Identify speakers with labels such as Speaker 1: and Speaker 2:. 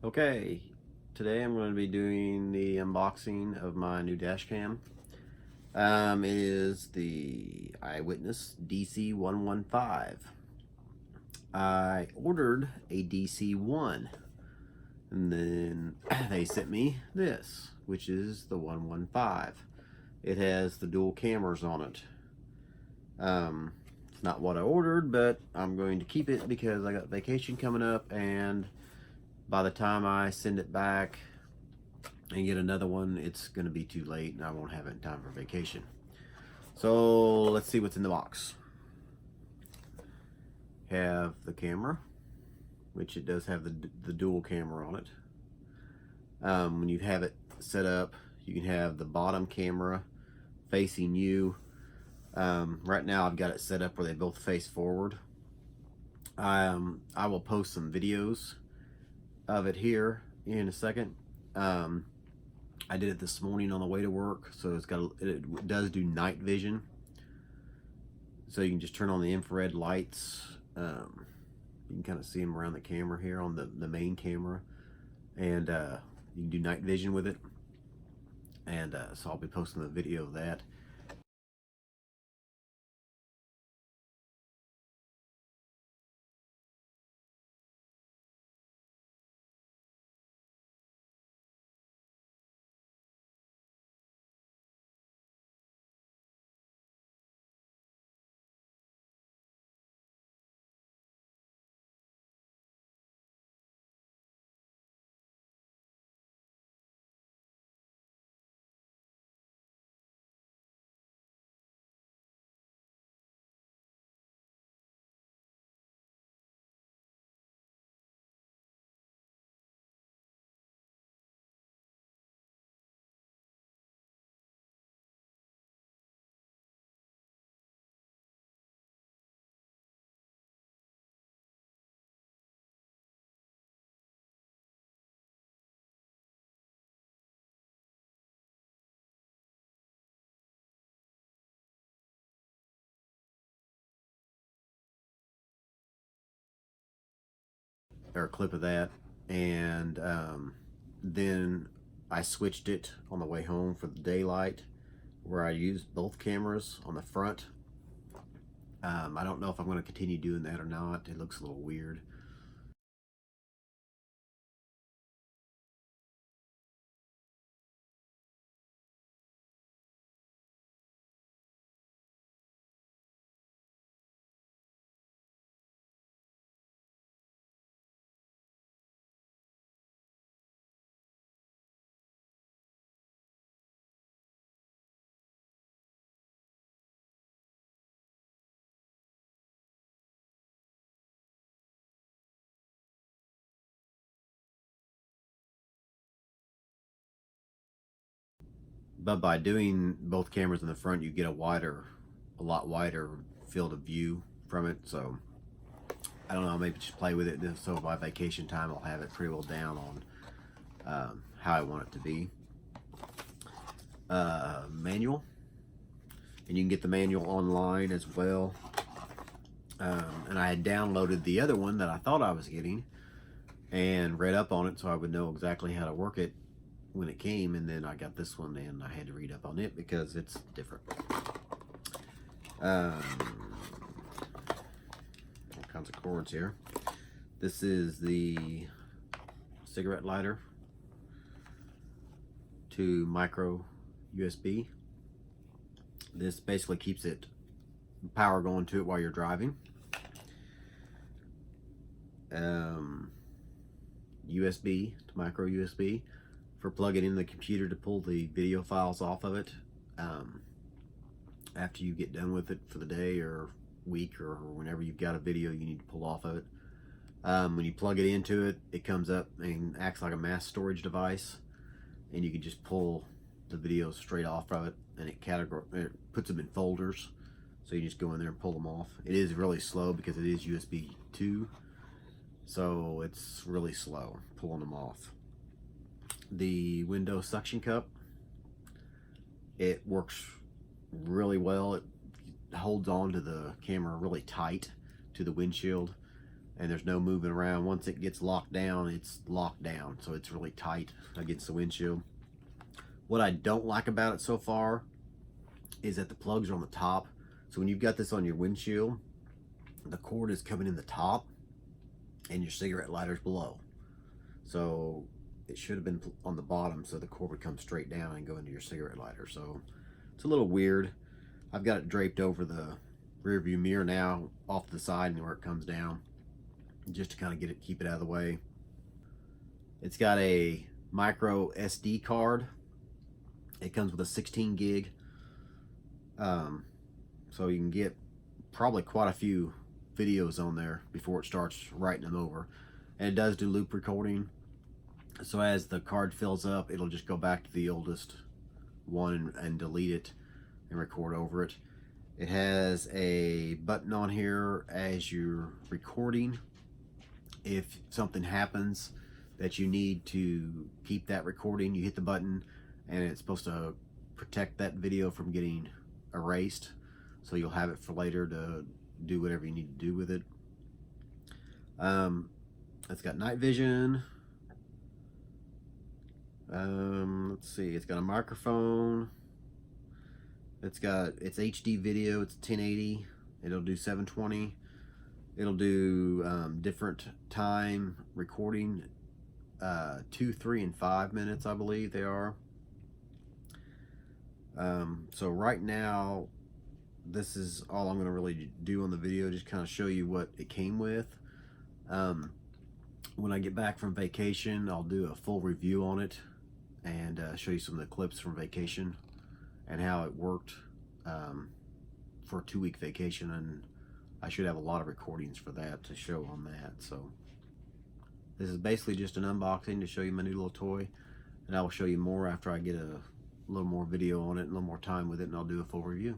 Speaker 1: Okay, today I'm going to be doing the unboxing of my new Dashcam. It is the Eyewitness DC115. I ordered a DC1 and then they sent me this, which is the 115. It has the dual cameras on it. It's not what I ordered, but I'm going to keep it because I got vacation coming up, and by the time I send it back and get another one, it's going to be too late and I won't have it in time for vacation. So let's see what's in the box. Have the camera, which it does have the dual camera on it. When you have it set up, you can have the bottom camera facing you. Right now I've got it set up where they both face forward. I will post some videos of it here in a second. I did it this morning on the way to work, so it does do night vision, so you can just turn on the infrared lights. You can kind of see them around the camera here on the main camera, and you can do night vision with it, and so I'll be posting the video of that. Or a clip of that, and then I switched it on the way home for the daylight, where I used both cameras on the front. I don't know if I'm going to continue doing that or not. It looks a little weird. But by doing both cameras in the front, you get a lot wider field of view from it. So I don't know, maybe just play with it. So by vacation time, I'll have it pretty well down on how I want it to be. Manual, and you can get the manual online as well. And I had downloaded the other one that I thought I was getting and read up on it so I would know exactly how to work it when it came, and then I got this one and I had to read up on it because it's different. All kinds of cords here. This is the cigarette lighter to micro USB. This basically keeps it power going to it while you're driving. USB to micro USB for plugging in the computer to pull the video files off of it after you get done with it for the day or week, or whenever you've got a video you need to pull off of it. When you plug it into it, it comes up and acts like a mass storage device, and you can just pull the videos straight off of it, and it puts them in folders, so you just go in there and pull them off. It is really slow because it is USB 2, so it's really slow pulling them off. The window suction cup, it works really well. It holds on to the camera really tight to the windshield, and there's no moving around. Once it gets locked down, it's locked down, so it's really tight against the windshield. What I don't like about it so far is that the plugs are on the top. So when you've got this on your windshield, the cord is coming in the top and your cigarette lighter's below. So it should have been on the bottom, so the cord would come straight down and go into your cigarette lighter. So it's a little weird. I've got it draped over the rear view mirror now, off to the side and where it comes down, just to kind of keep it out of the way. It's got a micro SD card. It comes with a 16 gig. So you can get probably quite a few videos on there before it starts writing them over. And it does do loop recording. So as the card fills up, it'll just go back to the oldest one and delete it and record over it. It has a button on here as you're recording. If something happens that you need to keep that recording, you hit the button and it's supposed to protect that video from getting erased, so you'll have it for later to do whatever you need to do with it. It's got night vision. Let's see, it's got a microphone. It's HD video. It's 1080. It'll do 720. It'll do different time recording, 2, 3, and 5 minutes, I believe they are. So right now, this is all I'm going to really do on the video, just kind of show you what it came with. When I get back from vacation, I'll do a full review on it and show you some of the clips from vacation and how it worked for a 2-week vacation, and I should have a lot of recordings for that to show on that. So this is basically just an unboxing to show you my new little toy, and I will show you more after I get a little more video on it, a little more time with it, and I'll do a full review.